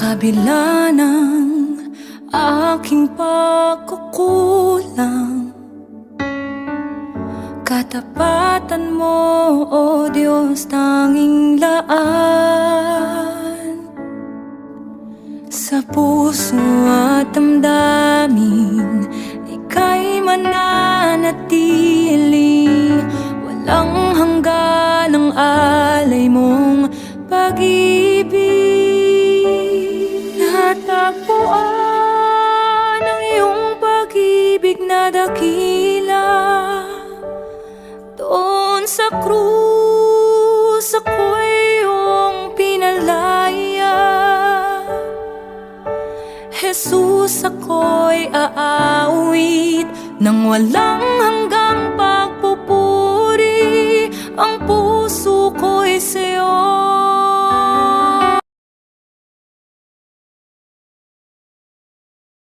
kabila ng aking pagkukulang, katapatan mo, O Diyos, tanging laan. Sa puso at damdamin, ika'y mananatili. Walang hanggan ang alay mong pag-ibig. Natagpuan ang iyong pag-ibig na dakila. Doon sa krus ako'y iyong pinalaya. Jesus, ako'y aawit nang walang hanggang pagpupuri. Ang puso ko'y sa'yo